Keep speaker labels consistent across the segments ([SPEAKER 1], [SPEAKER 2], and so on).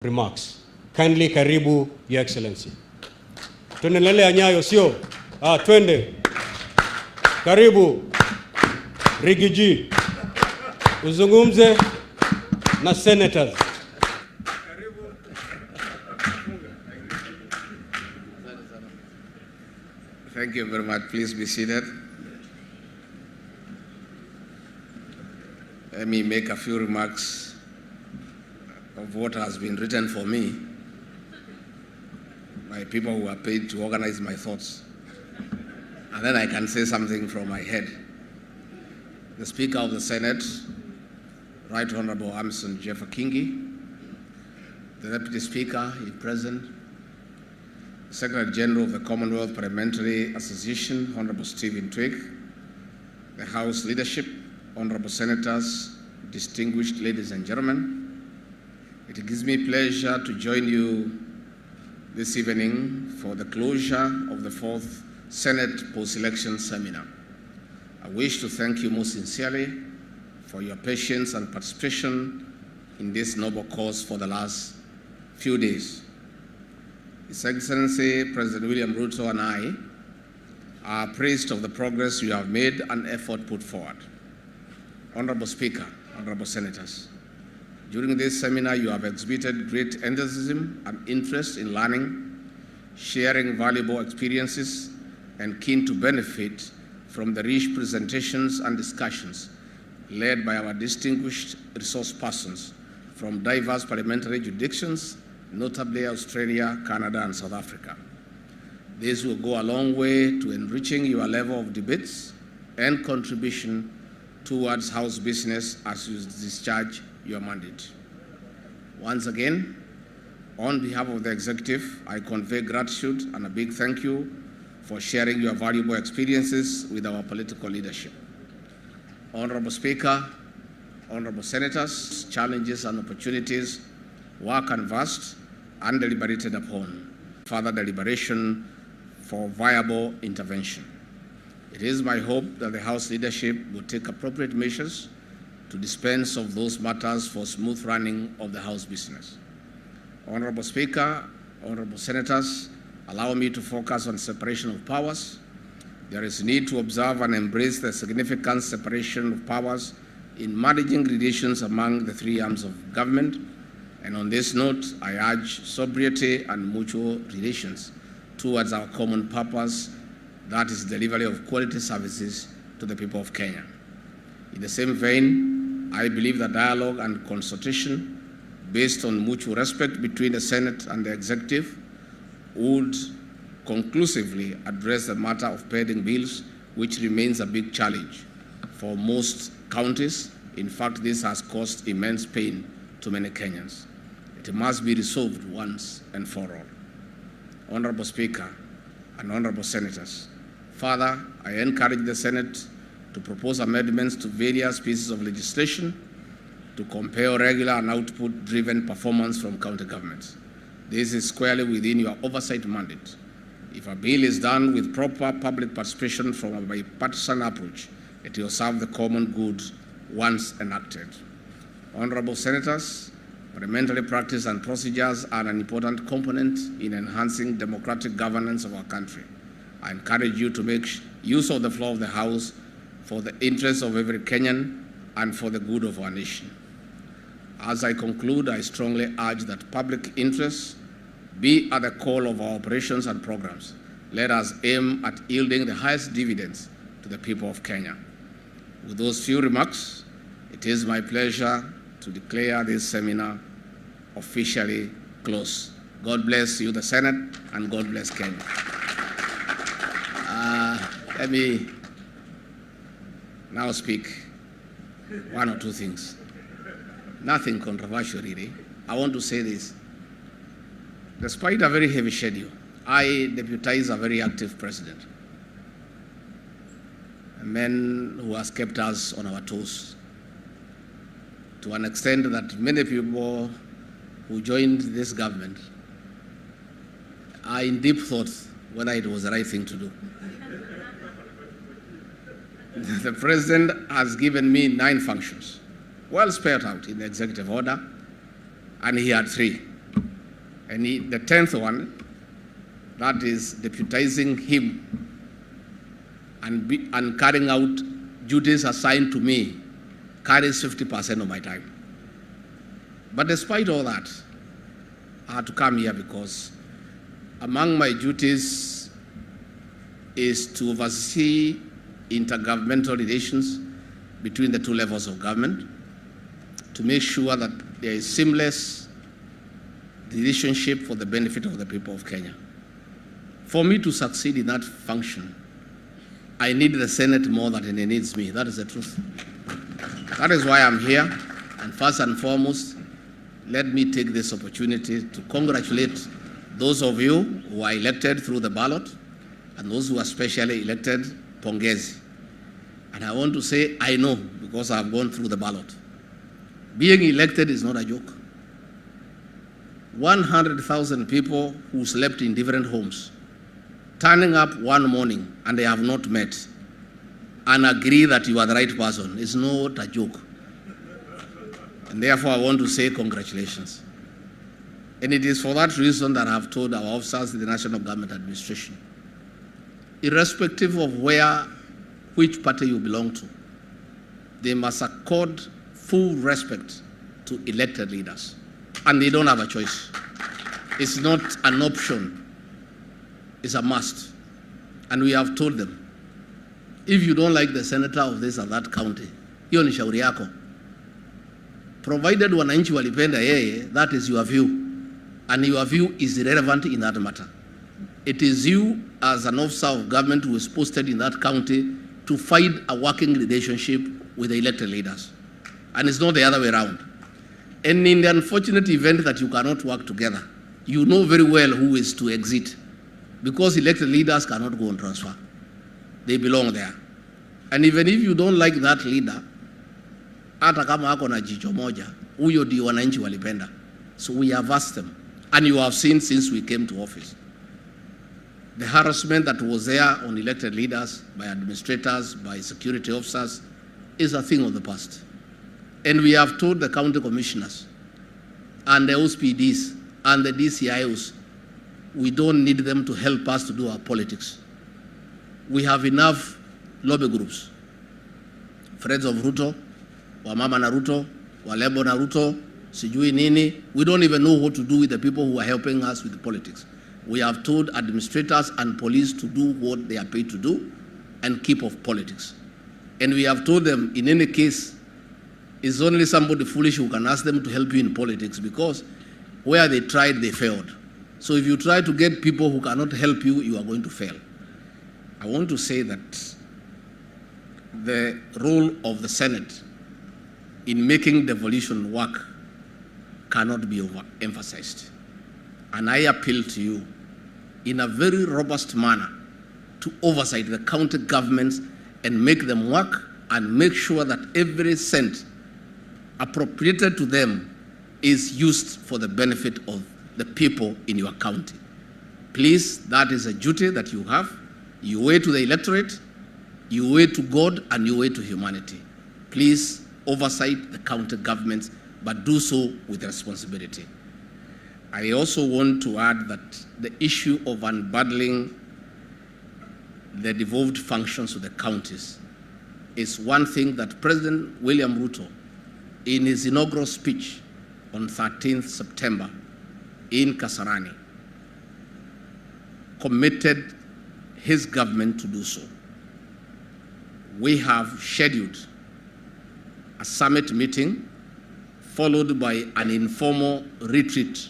[SPEAKER 1] remarks. Kindly karibu, Your Excellency. Tuendelea nyayo sio? Twende. Karibu. Rigiji. Uzungumze na senators.
[SPEAKER 2] Thank you very much. Please be seated. Let me make a few remarks of what has been written for me by people who are paid to organize my thoughts. And then I can say something from my head. The Speaker of the Senate, Right Honorable Amson Jeffer Kingi, the Deputy Speaker, if present, the Secretary General of the Commonwealth Parliamentary Association, Honorable Stephen Twigg, the House leadership, Honorable Senators, distinguished ladies and gentlemen, it gives me pleasure to join you this evening for the closure of the 4th Senate Post-Election Seminar. I wish to thank you most sincerely for your patience and participation in this noble cause for the last few days. His Excellency President William Ruto and I are appraised of the progress you have made and effort put forward. Honorable Speaker, Honorable Senators, during this seminar you have exhibited great enthusiasm and interest in learning, sharing valuable experiences, and keen to benefit from the rich presentations and discussions led by our distinguished resource persons from diverse parliamentary jurisdictions, notably Australia, Canada, and South Africa. This will go a long way to enriching your level of debates and contribution towards House business as you discharge your mandate. Once again, on behalf of the Executive, I convey gratitude and a big thank you for sharing your valuable experiences with our political leadership. Honorable Speaker, Honorable Senators, challenges and opportunities were canvassed and deliberated upon. Further deliberation for viable intervention. It is my hope that the House leadership will take appropriate measures to dispense of those matters for smooth running of the House business. Honorable Speaker, Honorable Senators, allow me to focus on separation of powers. There is need to observe and embrace the significant separation of powers in managing relations among the three arms of government. And on this note, I urge sobriety and mutual relations towards our common purpose, that is delivery of quality services to the people of Kenya. In the same vein, I believe that dialogue and consultation based on mutual respect between the Senate and the Executive would conclusively address the matter of pending bills, which remains a big challenge for most counties. In fact, this has caused immense pain to many Kenyans. It must be resolved once and for all. Honorable Speaker and Honorable Senators, further, I encourage the Senate to propose amendments to various pieces of legislation to compare regular and output-driven performance from county governments. This is squarely within your oversight mandate. If a bill is done with proper public participation from a bipartisan approach, it will serve the common good once enacted. Honorable Senators, parliamentary practice and procedures are an important component in enhancing democratic governance of our country. I encourage you to make use of the floor of the House for the interests of every Kenyan and for the good of our nation. As I conclude, I strongly urge that public interest be at the core of our operations and programs. Let us aim at yielding the highest dividends to the people of Kenya. With those few remarks, it is my pleasure to declare this seminar officially closed. God bless you, the Senate, and God bless Kenya. Let me now speak one or two things. Nothing controversial, really. I want to say this. Despite a very heavy schedule, I deputize a very active president, a man who has kept us on our toes to an extent that many people who joined this government are in deep thought whether it was the right thing to do. The president has given me 9 functions, well spelled out in the executive order, and he had 3. And the 10th one, that is deputizing him and carrying out duties assigned to me, carries 50% of my time. But despite all that, I had to come here because among my duties is to oversee intergovernmental relations between the two levels of government, to make sure that there is seamless relationship for the benefit of the people of Kenya. For me to succeed in that function, I need the Senate more than it needs me. That is the truth. That is why I'm here. And first and foremost, let me take this opportunity to congratulate those of you who are elected through the ballot and those who are specially elected, pongezi. And I want to say, I know, because I've gone through the ballot. Being elected is not a joke. 100,000 people who slept in different homes, turning up one morning and they have not met and agree that you are the right person is not a joke. And therefore, I want to say congratulations. And it is for that reason that I have told our officers in the National Government Administration, irrespective of which party you belong to, they must accord full respect to elected leaders. And they don't have a choice. It's not an option. It's a must. And we have told them, if you don't like the senator of this or that county, hiyo ni shauri yako. Provided wananchi walipenda yeye, that is your view. And your view is irrelevant in that matter. It is you as an officer of government who is posted in that county to find a working relationship with the elected leaders. And it's not the other way around. And in the unfortunate event that you cannot work together, you know very well who is to exit, because elected leaders cannot go on transfer. They belong there. And even if you don't like that leader, hata kama ako na jicho moja, huyo ndio wananchi walipenda. So we have asked them, and you have seen since we came to office, the harassment that was there on elected leaders, by administrators, by security officers, is a thing of the past. And we have told the county commissioners and the OSPDs and the DCIOs, we don't need them to help us to do our politics. We have enough lobby groups. Friends of Ruto, Wamama na Ruto, Walebo na Ruto, sijui nini. We don't even know what to do with the people who are helping us with the politics. We have told administrators and police to do what they are paid to do and keep off politics. And we have told them, in any case, it's only somebody foolish who can ask them to help you in politics, because where they tried, they failed. So if you try to get people who cannot help you, you are going to fail. I want to say that the role of the Senate in making devolution work cannot be overemphasized. And I appeal to you in a very robust manner to oversight the county governments and make them work and make sure that every cent appropriated to them is used for the benefit of the people in your county. Please, that is a duty that you have. You owe it to the electorate, you owe it to God, and you owe it to humanity. Please oversight the county governments, but do so with responsibility. I also want to add that the issue of unbundling the devolved functions of the counties is one thing that President William Ruto, in his inaugural speech on 13th September in Kasarani, committed his government to do so. We have scheduled a summit meeting followed by an informal retreat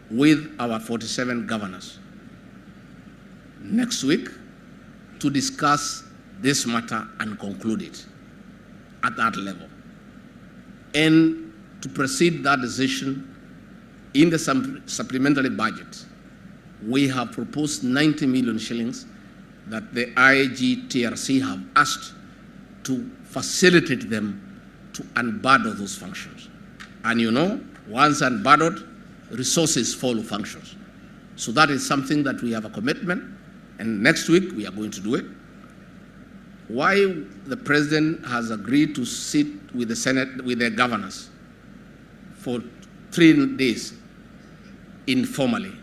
[SPEAKER 2] with our 47 governors next week to discuss this matter and conclude it at that level. And to precede that decision, in the supplementary budget, we have proposed 90 million shillings that the IGTRC have asked to facilitate them to unbundle those functions. And you know, once unbundled, resources follow functions. So that is something that we have a commitment, and next week we are going to do it. Why the President has agreed to sit with the Senate, with the governors for 3 days informally,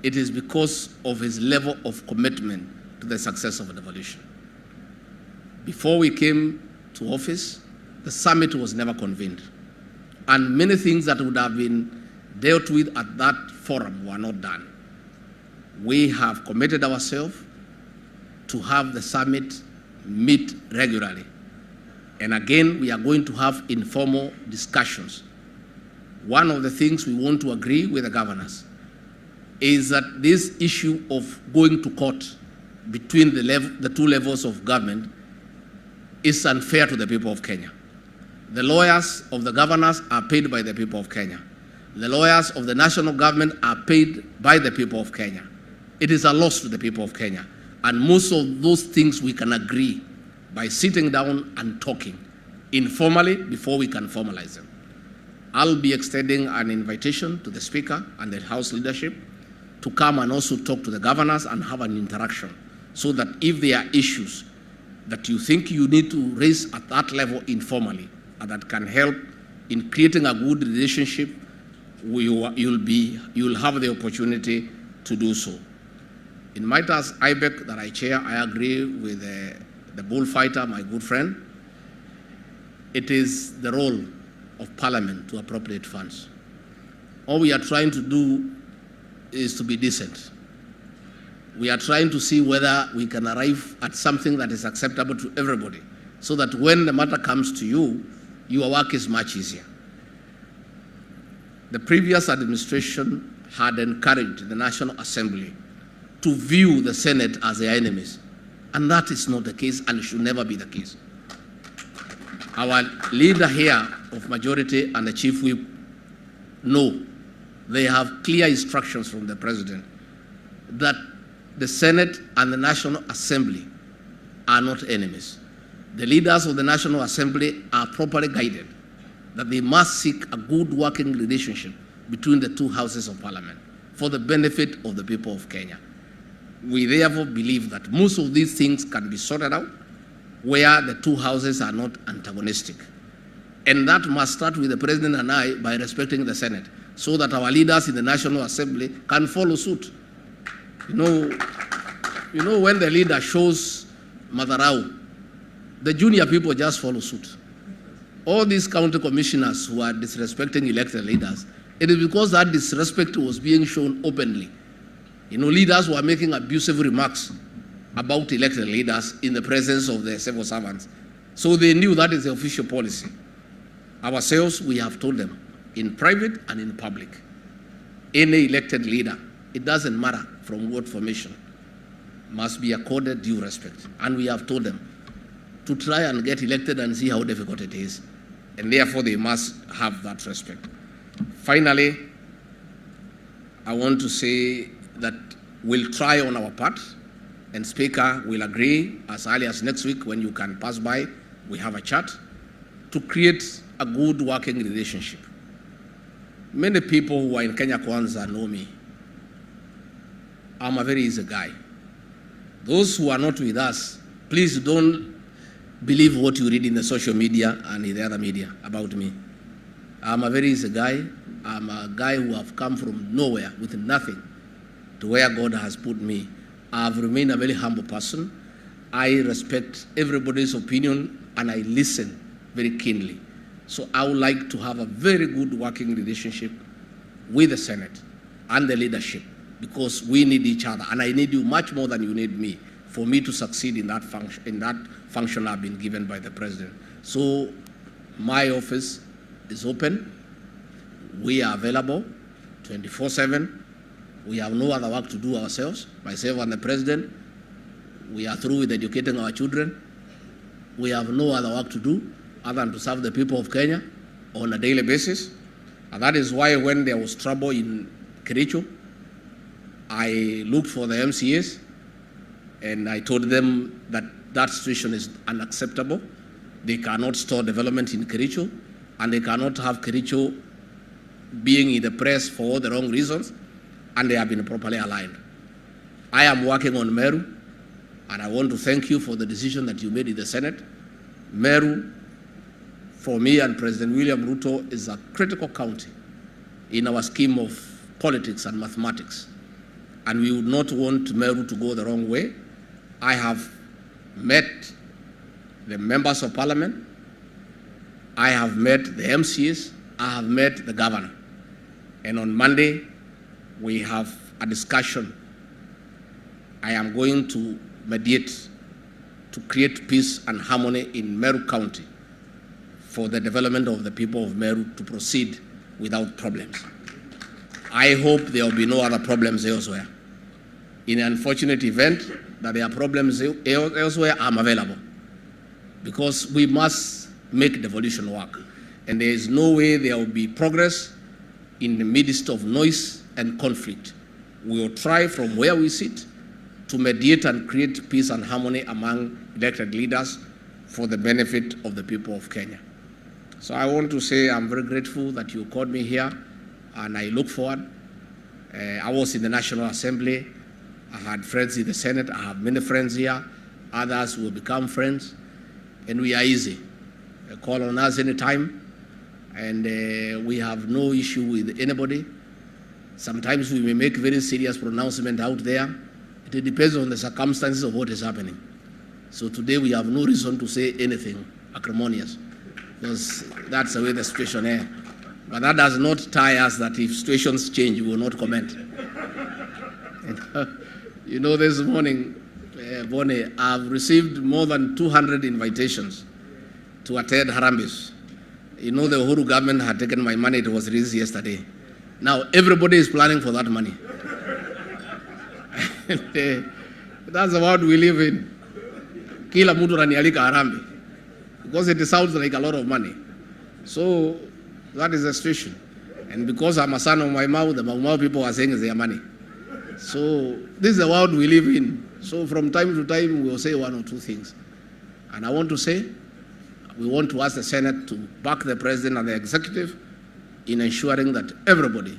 [SPEAKER 2] it is because of his level of commitment to the success of devolution. Before we came to office, the summit was never convened. And many things that would have been dealt with at that forum were not done. We have committed ourselves to have the summit meet regularly. And again, we are going to have informal discussions. One of the things we want to agree with the governors is that this issue of going to court between the two levels of government is unfair to the people of Kenya. The lawyers of the governors are paid by the people of Kenya. The lawyers of the national government are paid by the people of Kenya. It is a loss to the people of Kenya. And most of those things we can agree by sitting down and talking informally before we can formalize them. I'll be extending an invitation to the Speaker and the House leadership to come and also talk to the governors and have an interaction so that if there are issues that you think you need to raise at that level informally and that can help in creating a good relationship, you'll have the opportunity to do so. In matters IBEC that I chair, I agree with the bullfighter, my good friend. It is the role of Parliament to appropriate funds. All we are trying to do is to be decent. We are trying to see whether we can arrive at something that is acceptable to everybody so that when the matter comes to you, your work is much easier. The previous administration had encouraged the National Assembly to view the Senate as their enemies. And that is not the case and should never be the case. Our leader here of majority and the chief whip know they have clear instructions from the president that the Senate and the National Assembly are not enemies. The leaders of the National Assembly are properly guided that they must seek a good working relationship between the two houses of parliament for the benefit of the people of Kenya. We therefore believe that most of these things can be sorted out where the two houses are not antagonistic. And that must start with the president and I by respecting the Senate so that our leaders in the National Assembly can follow suit. You know when the leader shows Madharau, the junior people just follow suit. All these county commissioners who are disrespecting elected leaders, it is because that disrespect was being shown openly. Leaders were making abusive remarks about elected leaders in the presence of the civil servants. So they knew that is the official policy. Ourselves, we have told them, in private and in public, any elected leader, it doesn't matter from what formation, must be accorded due respect. And we have told them to try and get elected and see how difficult it is. And therefore, they must have that respect. Finally, I want to say that we'll try on our part, and Speaker will agree as early as next week when you can pass by, we have a chat, to create a good working relationship. Many people who are in Kenya Kwanza know me. I'm a very easy guy. Those who are not with us, please don't believe what you read in the social media and in the other media about me. I'm a very easy guy. I'm a guy who have come from nowhere with nothing to where God has put me. I've remained a very humble person. I respect everybody's opinion and I listen very keenly. So I would like to have a very good working relationship with the Senate and the leadership because we need each other and I need you much more than you need me for me to succeed in that function I've been given by the President. So my office is open. We are available 24/7. We have no other work to do ourselves. Myself and the President, we are through with educating our children. We have no other work to do other than to serve the people of Kenya on a daily basis. And that is why when there was trouble in Kericho, I looked for the MCAs and I told them that that situation is unacceptable. They cannot store development in Kericho and they cannot have Kericho being in the press for all the wrong reasons, and they have been properly aligned. I am working on Meru, and I want to thank you for the decision that you made in the Senate. Meru, for me and President William Ruto, is a critical county in our scheme of politics and mathematics. And we would not want Meru to go the wrong way. I have met the members of parliament. I have met the MCs. I have met the governor. And on Monday, we have a discussion. I am going to mediate to create peace and harmony in Meru County for the development of the people of Meru to proceed without problems. I hope there will be no other problems elsewhere. In an unfortunate event that there are problems elsewhere, I'm available, because we must make devolution work. And there is no way there will be progress in the midst of noise and conflict. We will try from where we sit to mediate and create peace and harmony among elected leaders for the benefit of the people of Kenya. So I want to say I'm very grateful that you called me here, and I look forward. I was in the National Assembly. I had friends in the Senate. I have many friends here. Others will become friends. And we are easy. Call on us anytime. And we have no issue with anybody. Sometimes we may make very serious pronouncement out there. It depends on the circumstances of what is happening. So today we have no reason to say anything acrimonious, because that's the way the situation is. But that does not tie us that if situations change, we will not comment. You know, this morning, Bonnie, I've received more than 200 invitations to attend Harambes. You know, the Uhuru government had taken my money. It was released yesterday. Now, everybody is planning for that money. That's the world we live in. Kila mtu ananialika Harambee, because it sounds like a lot of money. So that is the situation. And because I'm a son of my mouth, the Mau people are saying it's their money. So this is the world we live in. So from time to time, we will say one or two things. And I want to say, we want to ask the Senate to back the President and the Executive in ensuring that everybody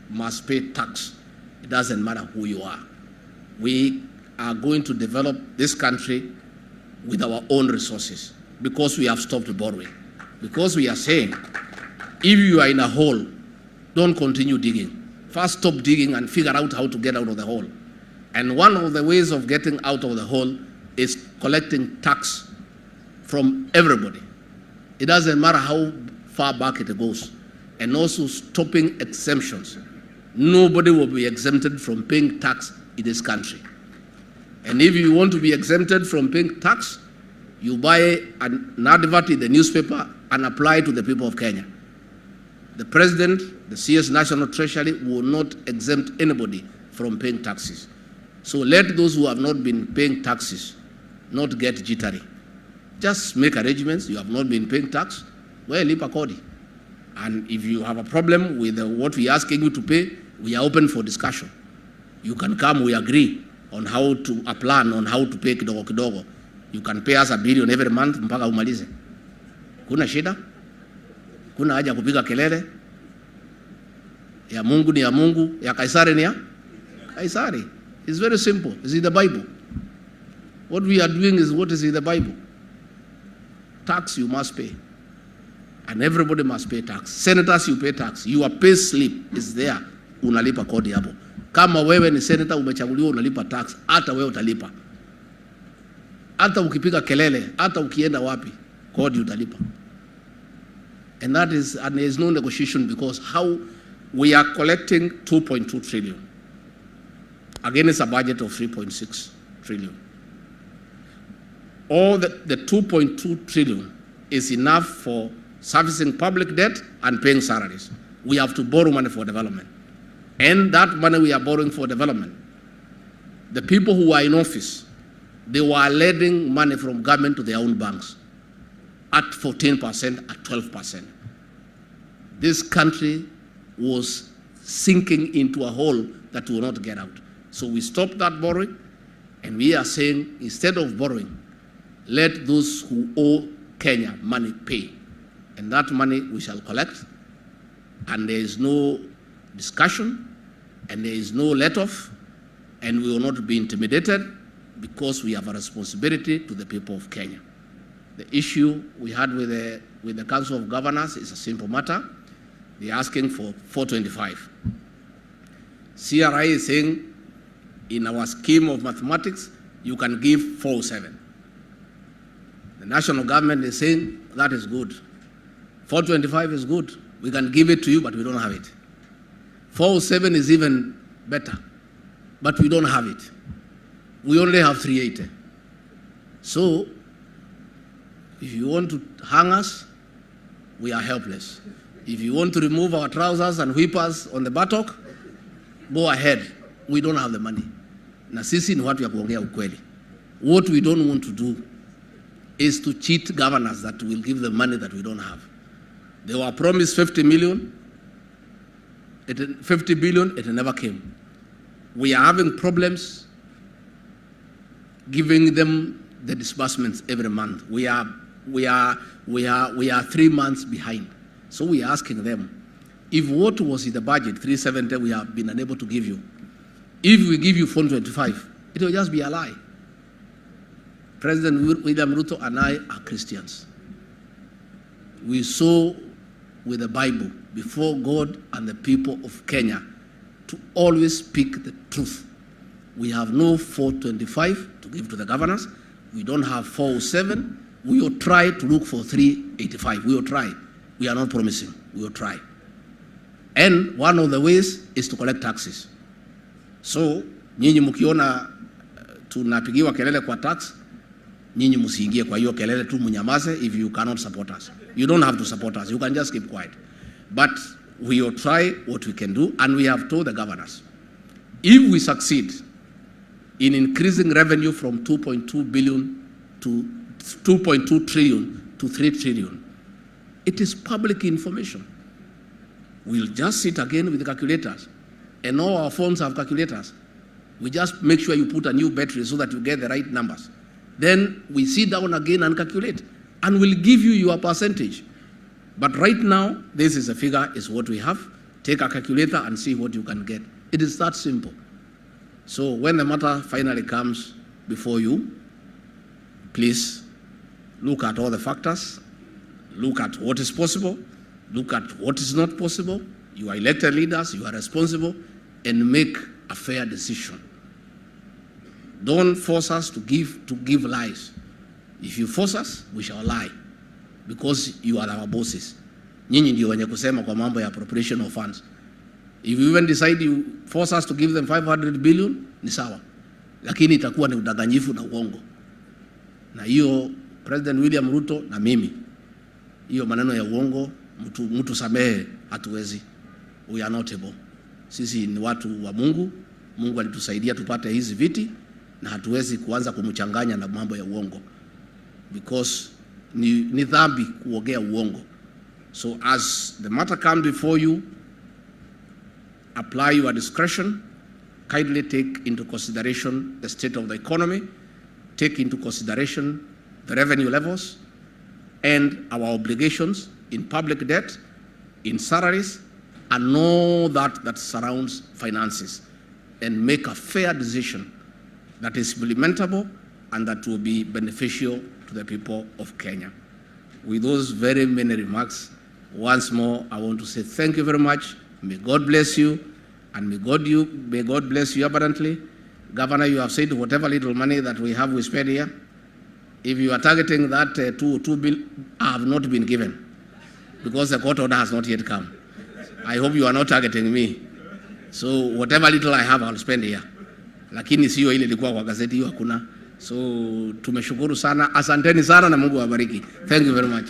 [SPEAKER 2] must pay tax. It doesn't matter who you are. We are going to develop this country with our own resources, because we have stopped borrowing. Because we are saying, if you are in a hole, don't continue digging. First stop digging and figure out how to get out of the hole. And one of the ways of getting out of the hole is collecting tax from everybody. It doesn't matter how far back it goes. And also stopping exemptions. Nobody will be exempted from paying tax in this country. And if you want to be exempted from paying tax, you buy an advert in the newspaper and apply to the people of Kenya. The President, the CS National Treasury will not exempt anybody from paying taxes. So let those who have not been paying taxes not get jittery. Just make arrangements. You have not been paying tax, well, lipa kodi. And if you have a problem with what we are asking you to pay, we are open for discussion. You can come, we agree on how to, a plan on how to pay kidogo kidogo. You can pay us $1 billion every month mpaka umalize. Kuna shida? Kuna haja kupiga kelele? Ya Mungu ni ya Mungu, ya Kaisari ni ya Kaisari. It's very simple. It's in the Bible. What we are doing is what is in the Bible. Tax you must pay. And everybody must pay tax. Senators, you pay tax. Your pay slip is there. Unalipa kodi hapo. Kama wewe ni senator umechaguliwa unalipa tax, hata wewe utalipa. Hata ukipiga kelele, hata ukienda wapi, kodi utalipa. And that is, and there is no negotiation, because how we are collecting 2.2 trillion against a budget of 3.6 trillion. All the 2.2 trillion is enough for servicing public debt and paying salaries. We have to borrow money for development. And that money we are borrowing for development, the people who are in office, they were lending money from government to their own banks at 14%, at 12%. This country was sinking into a hole that will not get out. So we stopped that borrowing, and we are saying, instead of borrowing, let those who owe Kenya money pay. And that money we shall collect, and there is no discussion, and there is no let-off, and we will not be intimidated, because we have a responsibility to the people of Kenya. The issue we had with the Council of Governors is a simple matter. They're asking for 425. CRI is saying in our scheme of mathematics, you can give 407. The national government is saying that is good. 425 is good. We can give it to you, but we don't have it. 407 is even better, but we don't have it. We only have 380. So, if you want to hang us, we are helpless. If you want to remove our trousers and whip us on the buttock, go ahead. We don't have the money. Na sisi ni watu ya kuongea ukweli. What we don't want to do is to cheat governors that will give the money that we don't have. They were promised 50 billion, it never came. We are having problems giving them the disbursements every month. We are 3 months behind. So we are asking them, if what was in the budget, 370, we have been unable to give you. If we give you 425, it will just be a lie. President William Ruto and I are Christians. We saw with the Bible before God and the people of Kenya to always speak the truth. We have no 425 to give to the governors. We don't have 407. We will try to look for 385. We will try. We are not promising. We will try. And one of the ways is to collect taxes. So, nyinyi mkiona tunapigiwa kelele kwa tax, nyinyi msiingie kwa hiyo kelele tu, mnyamaze if you cannot support us. You don't have to support us. You can just keep quiet. But we will try what we can do, and we have told the governors, if we succeed in increasing revenue from 2.2 billion to 2.2 trillion to 3 trillion, it is public information. We'll just sit again with the calculators, and all our phones have calculators. We just make sure you put a new battery so that you get the right numbers. Then we sit down again and calculate, and we'll give you your percentage. But right now, this is a figure, is what we have. Take a calculator and see what you can get. It is that simple. So when the matter finally comes before you, please look at all the factors, look at what is possible, look at what is not possible. You are elected leaders, you are responsible, and make a fair decision. Don't force us to give lies. If you force us, we shall lie, because you are our bosses. Nyinyi ndio wenye kusema kwa mambo ya appropriation of funds. If you even decide you force us to give them 500 billion, ni sawa. Lakini itakuwa ni udanganyifu na uongo. Na hiyo President William Ruto na mimi, hiyo maneno ya uongo, mtu samehe, hatuwezi. We are not able. Sisi ni watu wa Mungu. Mungu alitusaidia tupate hizi viti, na hatuwezi kuanza kumchanganya na mambo ya uongo, because ni dhambi kuongea uongo. So as the matter comes before you, apply your discretion. Kindly take into consideration the state of the economy, take into consideration the revenue levels and our obligations in public debt, in salaries, and all that surrounds finances, and make a fair decision that is implementable and that will be beneficial to the people of Kenya. With those very many remarks, once more, I want to say thank you very much. May God bless you, and may God bless you abundantly. Governor, you have said whatever little money that we have, we spend here. If you are targeting that 2 billion, I have not been given, because the court order has not yet come. I hope you are not targeting me. So whatever little I have, I'll spend here. Lakini sio ile ilikuwa kwa gazeti, hiyo hakuna. So tumeshukuru sana, asanteni sana na Mungu awabariki. Thank you very much.